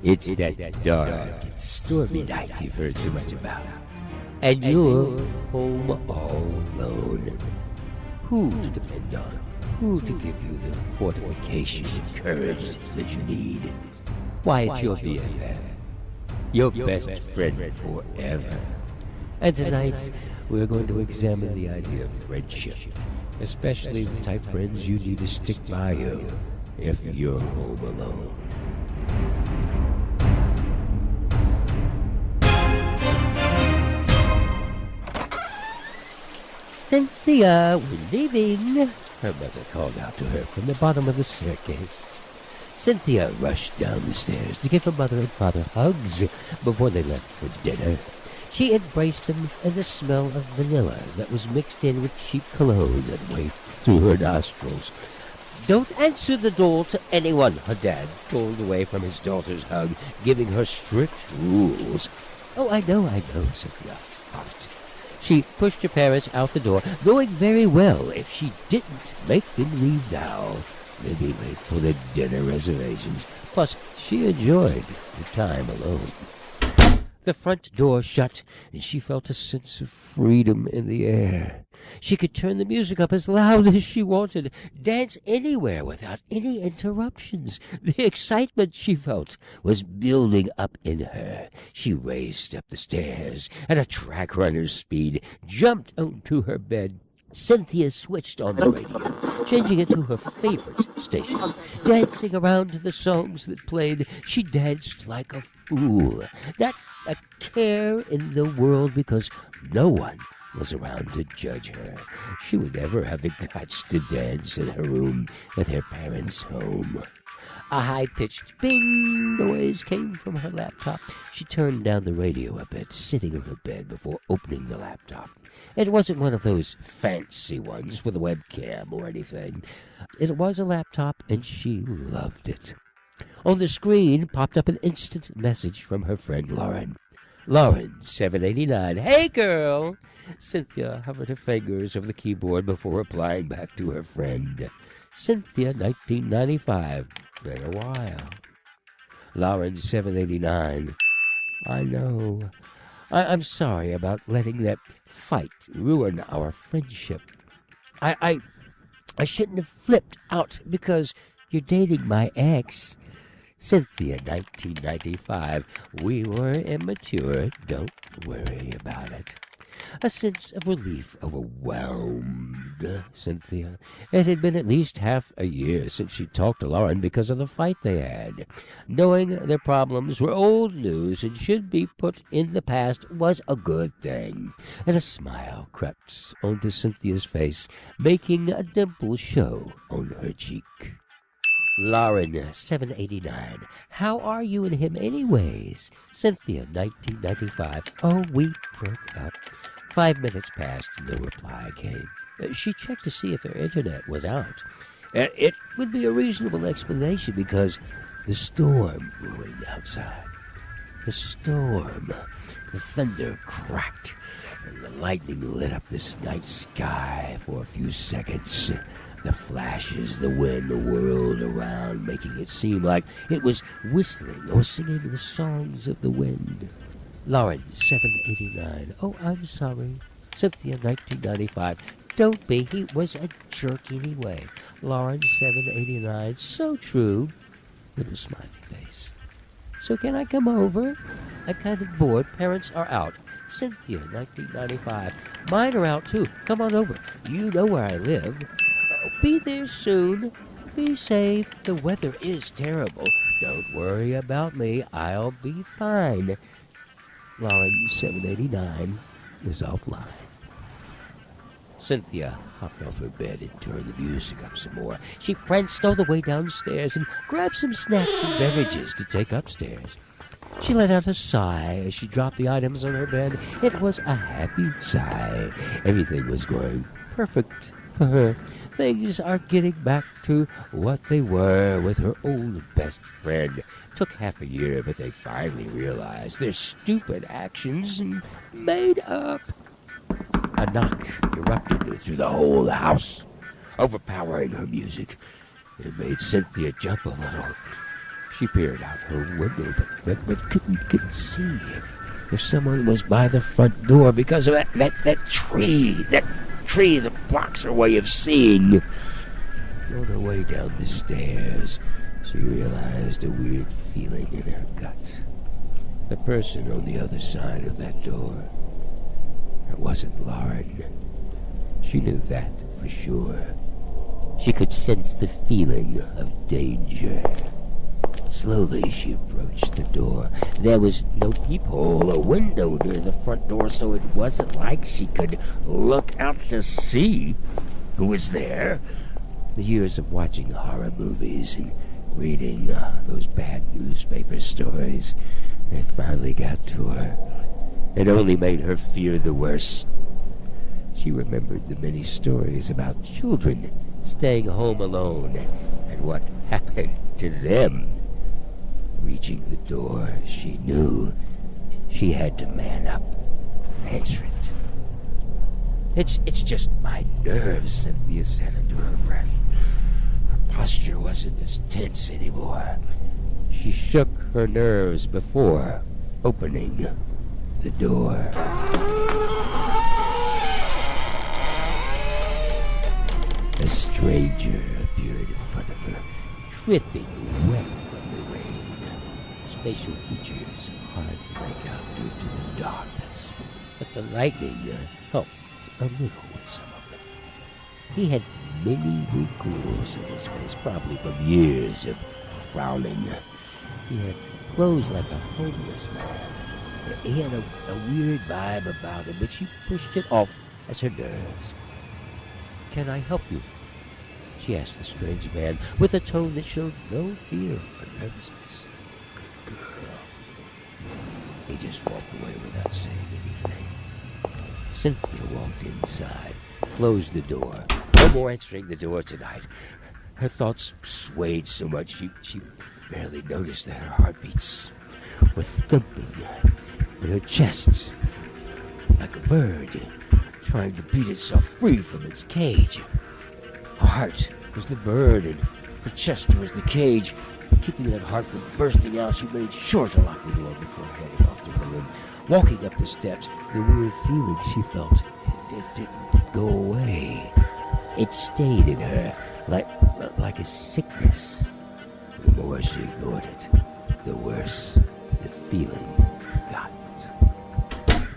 It's that dark, stormy night you've heard so much about. And you're home all alone. Who to depend on? Who to give you the fortification and courage that you need? Why, it's your BFF. Your best friend forever. And tonight, we're going to examine the idea of friendship. Especially the type of friends you need to stick by you if you're home alone. Cynthia, we're leaving, her mother called out to her from the bottom of the staircase. Cynthia rushed down the stairs to give her mother and father hugs before they left for dinner. She embraced them, and the smell of vanilla that was mixed in with cheap cologne that wafted through her nostrils. "Don't answer the door to anyone," her dad pulled away from his daughter's hug, giving her strict rules. "Oh, I know, Cynthia puffed. She pushed her parents out the door, knowing very well if she didn't make them leave now, they'd be late for their dinner reservations. Plus, she enjoyed the time alone. The front door shut, and she felt a sense of freedom in the air. She could turn the music up as loud as she wanted, dance anywhere without any interruptions. The excitement she felt was building up in her. She raced up the stairs at a track runner's speed, jumped onto her bed. Cynthia switched on the radio, changing it to her favorite station. Dancing around to the songs that played, she danced like a fool. Not a care in the world, because no one was around to judge her. She would never have the guts to dance in her room at her parents' home. A high-pitched bing noise came from her laptop. She turned down the radio a bit, sitting on her bed before opening the laptop. It wasn't one of those fancy ones with a webcam or anything. It was a laptop, and she loved it. On the screen popped up an instant message from her friend Lauren. "Lauren, 789. Hey, girl!" Cynthia hovered her fingers over the keyboard before replying back to her friend. "Cynthia, 1995. Been a while." Lauren, 789. "I know. I'm sorry about letting that fight ruin our friendship. I shouldn't have flipped out because you're dating my ex." Cynthia, 1995. "We were immature. Don't worry about it." A sense of relief overwhelmed Cynthia. It had been at least half a year since she talked to Lauren because of the fight they had. Knowing their problems were old news and should be put in the past was a good thing, and a smile crept onto Cynthia's face, making a dimple show on her cheek. Lauren, 789. "How are you and him anyways?" Cynthia, 1995. "Oh, we broke up." 5 minutes passed and no reply came. She checked to see if her internet was out. It would be a reasonable explanation because the storm brewing outside. The storm. The thunder cracked and the lightning lit up this night sky for a few seconds. The flashes, the wind whirled around, making it seem like it was whistling or singing the songs of the wind. Lauren, 789. "Oh, I'm sorry." Cynthia, 1995. "Don't be. He was a jerk anyway." Lauren, 789. "So true." Little smiley face. "So can I come over? I'm kind of bored. Parents are out." Cynthia, 1995. "Mine are out too. Come on over. You know where I live." "Be there soon. Be safe. The weather is terrible. Don't worry about me. I'll be fine." Lauren, 789, is offline. Cynthia hopped off her bed and turned the music up some more. She pranced all the way downstairs and grabbed some snacks and beverages to take upstairs. She let out a sigh as she dropped the items on her bed. It was a happy sigh. Everything was going perfect for her. Things are getting back to what they were with her old best friend. Took half a year, but they finally realized their stupid actions and made up. A knock erupted through the whole house, overpowering her music. It made Cynthia jump a little. She peered out her window, but couldn't see if someone was by the front door because of that tree that blocks her way of seeing. On her way down the stairs, she realized a weird feeling in her gut. The person on the other side of that door, it wasn't Lauren. She knew that for sure. She could sense the feeling of danger. Slowly she approached the door. There was no peephole or window near the front door, so it wasn't like she could look out to see who was there. The years of watching horror movies and reading those bad newspaper stories, they finally got to her. It only made her fear the worst. She remembered the many stories about children staying home alone and what happened to them. Reaching the door, she knew she had to man up and answer it. It's just my nerves, Cynthia said under her breath. Her posture wasn't as tense anymore. She shook her nerves before opening the door. A stranger appeared in front of her, dripping wet from the rain. His facial features hard to make out due to the darkness, but the lightning helped a little with some of them. He had many wrinkles in his face, probably from years of frowning. He had clothes like a homeless man. He had a weird vibe about him, but she pushed it off as her nerves. "Can I help you?" she asked the strange man, with a tone that showed no fear or nervousness. "Good girl." He just walked away without saying anything. Cynthia walked inside, closed the door. No more answering the door tonight. Her thoughts swayed so much she barely noticed that her heartbeats were thumping in her chest like a bird trying to beat itself free from its cage. Her heart was the bird and her chest was the cage. Keeping that heart from bursting out, she made sure to lock the door before heading off to her room. Walking up the steps, the weird feeling she felt, it didn't go away. It stayed in her like a sickness. The more she ignored it, the worse the feeling got.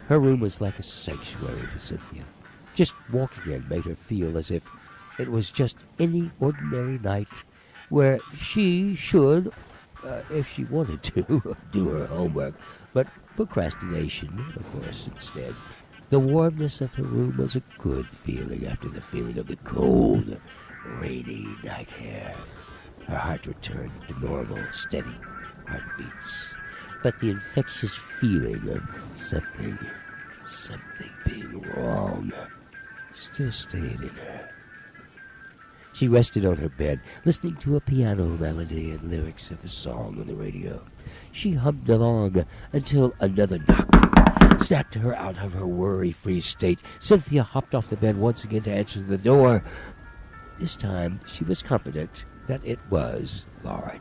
Her room was like a sanctuary for Cynthia. Just walking in made her feel as if it was just any ordinary night where she should, if she wanted to, do her homework. But procrastination, of course, instead. The warmness of her room was a good feeling after the feeling of the cold, rainy night air. Her heart returned to normal, steady heartbeats. But the infectious feeling of something being wrong still stayed in her. She rested on her bed, listening to a piano melody and lyrics of the song on the radio. She hummed along until another knock snapped her out of her worry-free state. Cynthia hopped off the bed once again to answer the door. This time, she was confident that it was Lauren.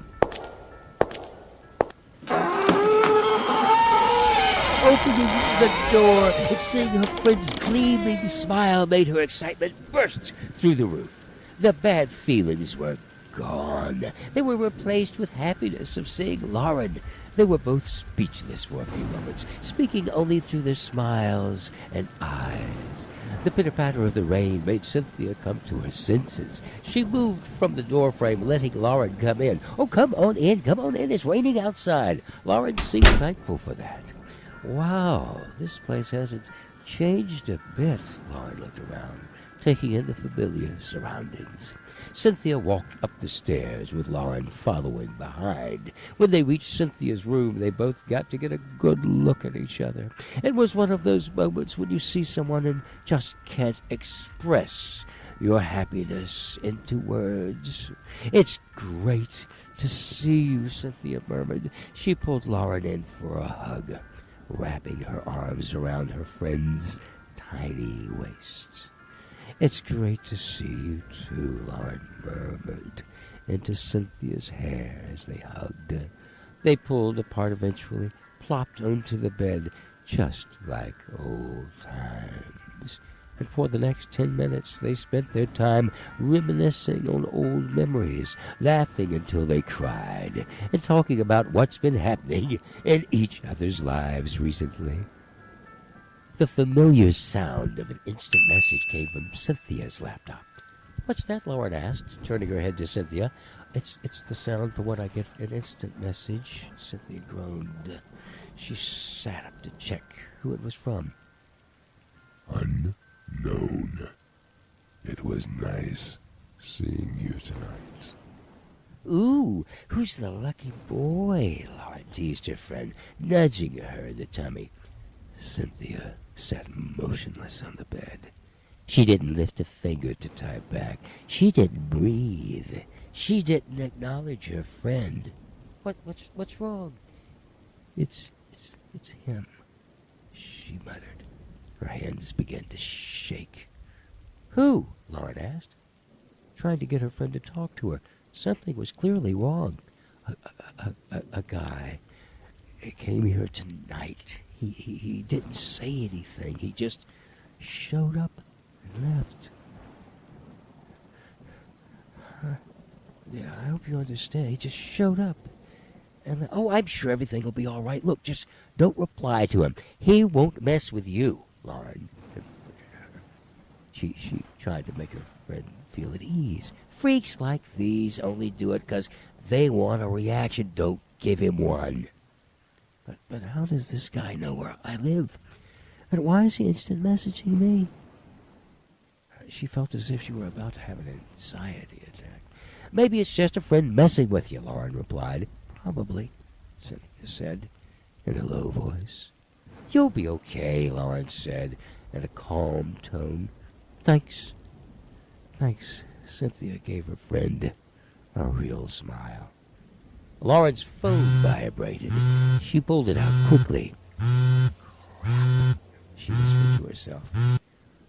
Opening the door and seeing her friend's gleaming smile made her excitement burst through the roof. The bad feelings were gone. They were replaced with happiness of seeing Lauren. They were both speechless for a few moments, speaking only through their smiles and eyes. The pitter-patter of the rain made Cynthia come to her senses. She moved from the doorframe, letting Lauren come in. "Oh, come on in, it's raining outside." Lauren seemed thankful for that. "Wow, this place hasn't changed a bit." Lauren looked around, taking in the familiar surroundings. Cynthia walked up the stairs with Lauren following behind. When they reached Cynthia's room, they both got to get a good look at each other. It was one of those moments when you see someone and just can't express your happiness into words. "It's great to see you," Cynthia murmured. She pulled Lauren in for a hug, wrapping her arms around her friend's tiny waist. "It's great to see you too," Lauren murmured. into Cynthia's hair as they hugged. They pulled apart eventually, plopped onto the bed, just like old times. And for the next 10 minutes they spent their time reminiscing on old memories, laughing until they cried, and talking about what's been happening in each other's lives recently. The familiar sound of an instant message came from Cynthia's laptop. "What's that?" Lauren asked, turning her head to Cynthia. It's the sound for when I get an instant message," Cynthia groaned. She sat up to check who it was from. "Unknown. It was nice seeing you tonight." "Ooh, who's the lucky boy?" Lauren teased her friend, nudging her in the tummy. Cynthia sat motionless on the bed. She didn't lift a finger to type back. She didn't breathe. She didn't acknowledge her friend. What's wrong?" It's him," she muttered. Her hands began to shake. "Who?" Lauren asked, trying to get her friend to talk to her. Something was clearly wrong. A guy. He came here tonight. He didn't say anything. He just showed up and left. Yeah, I hope you understand. He just showed up. And, I'm sure everything will be all right. Look, just don't reply to him. He won't mess with you," Lauren comforted her. She tried to make her friend feel at ease. "Freaks like these only do it because they want a reaction. Don't give him one." But how does this guy know where I live? And why is he instant messaging me?" She felt as if she were about to have an anxiety attack. "Maybe it's just a friend messing with you," Lauren replied. "Probably," Cynthia said in a low voice. "You'll be okay," Lauren said in a calm tone. Thanks." Cynthia gave her friend a real smile. Lauren's phone vibrated. She pulled it out quickly. "Crap," she whispered to herself.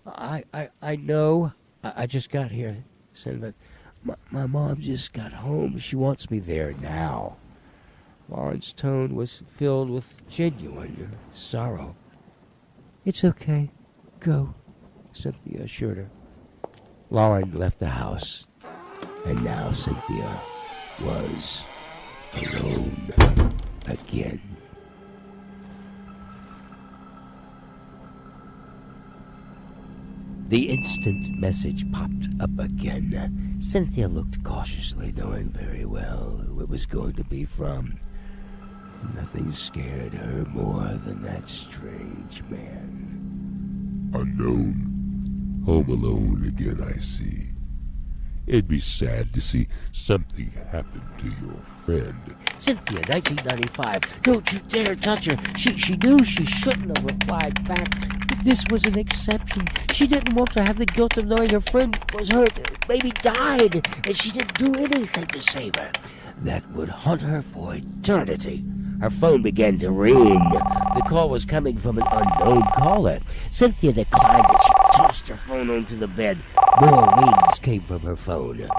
I know. I just got here," said, "but my mom just got home. She wants me there now." Lauren's tone was filled with genuine sorrow. "It's okay. Go," Cynthia assured her. Lauren left the house, and now Cynthia was alone again. The instant message popped up again. Cynthia looked cautiously, knowing very well who it was going to be from. Nothing scared her more than that strange man. "Unknown. Home alone again, I see. It'd be sad to see something happen to your friend." Cynthia, 1995. Don't you dare touch her. She knew she shouldn't have replied back. But this was an exception. She didn't want to have the guilt of knowing her friend was hurt, maybe died, and she didn't do anything to save her. That would haunt her for eternity. Her phone began to ring. The call was coming from an unknown caller. Cynthia declined it. She tossed her phone onto the bed. More rings came from her phone.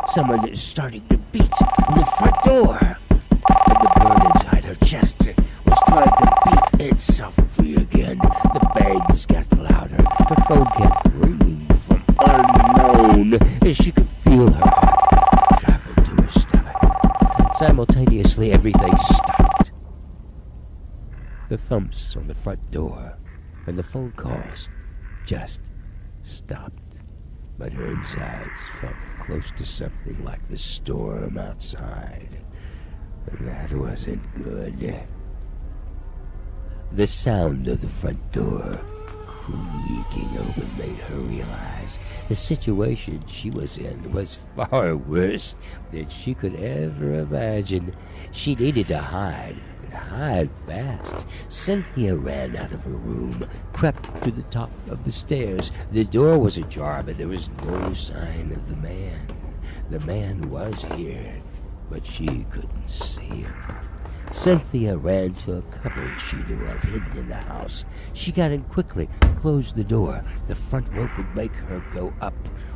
Someone is starting to beat the front door. And the burn inside her chest was trying to beat itself free again. The bangs got louder. Her phone kept ringing from unknown as she could feel her heart drop into her stomach. Simultaneously, everything stopped. The thumps on the front door and the phone calls just stopped. But her insides felt close to something like the storm outside. And that wasn't good. The sound of the front door creaking open made her realize the situation she was in was far worse than she could ever imagine. She needed to hide, and hide fast. Cynthia ran out of her room, crept to the top of the stairs. The door was ajar, but there was no sign of the man. The man was here, but she couldn't see him. Cynthia ran to a cupboard she knew of hidden in the house. She got in quickly, closed the door. The front rope would make her go up.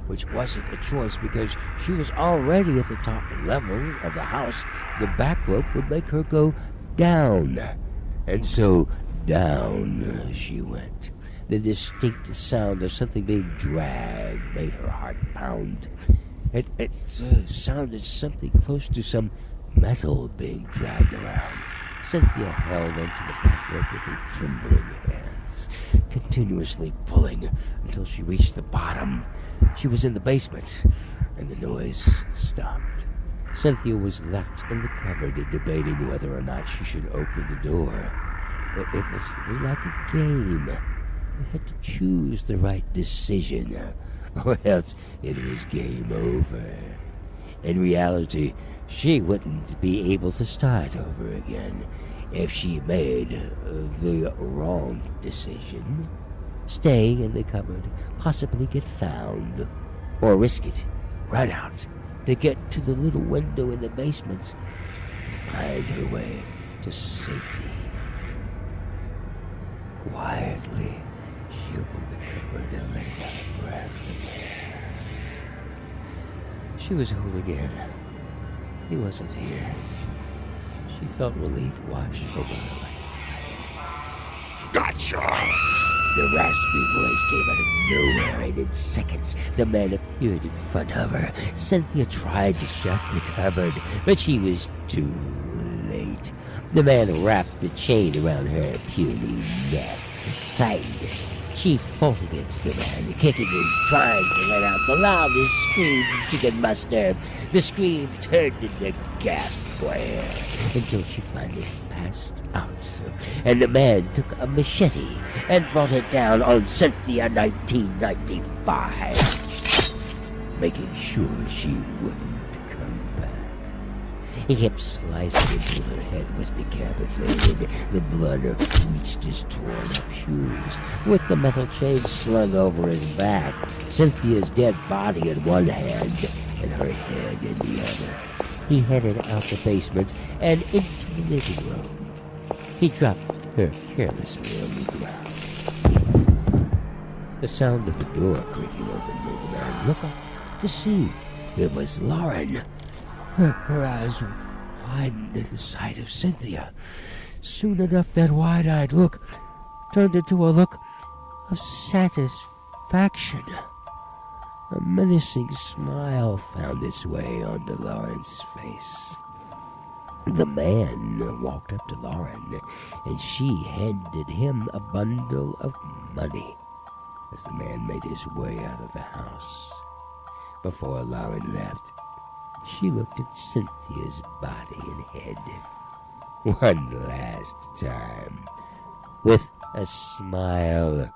which wasn't a choice because she was already at the top level of the house. The back rope would make her go down. And so down she went. The distinct sound of something being dragged made her heart pound. It sounded something close to some metal being dragged around. Cynthia held onto the back rope with her trembling hands, continuously pulling until she reached the bottom. She was in the basement, and the noise stopped. Cynthia was left in the cupboard debating whether or not she should open the door. It was like a game. You had to choose the right decision, or else it was game over. In reality, she wouldn't be able to start over again if she made the wrong decision. Stay in the cupboard, possibly get found, or risk it, run out to get to the little window in the basement, find her way to safety. Quietly, she opened the cupboard and let out a breath of air. She was whole again. He wasn't here. She felt relief wash over her like a tide. Gotcha! The raspy voice came out of nowhere, and in seconds the man appeared in front of her. Cynthia tried to shut the cupboard, but she was too late. The man wrapped the chain around her puny neck, tightened it. She fought against the man, kicking him, trying to let out the loudest scream she could muster. The scream turned into gasp for air until she finally passed out, and the man took a machete and brought it down on Cynthia 1995, making sure she wouldn't come back. He kept slicing until her head was decapitated. The blood reached his torn-up shoes. With the metal chain slung over his back, Cynthia's dead body in one hand and her head in the other, he headed out the basement and into the living room. He dropped her carelessly on the ground. The sound of the door creaking open made the man look up to see it was Lauren. Her eyes widened at the sight of Cynthia. Soon enough, that wide-eyed look turned into a look of satisfaction. A menacing smile found its way onto Lauren's face. The man walked up to Lauren, and she handed him a bundle of money as the man made his way out of the house. Before Lauren left, she looked at Cynthia's body and head one last time with a smile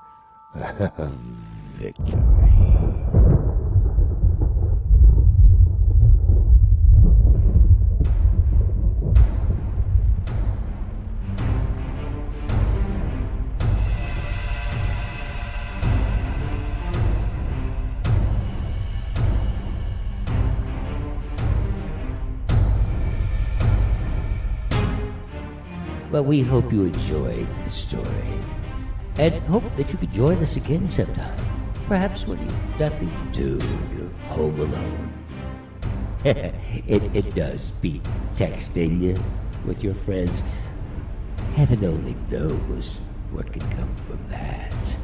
of victory. Well, we hope you enjoyed this story, and hope that you could join us again sometime, perhaps when you've nothing to do, you're home alone. It does beat texting with your friends. Heaven only knows what can come from that.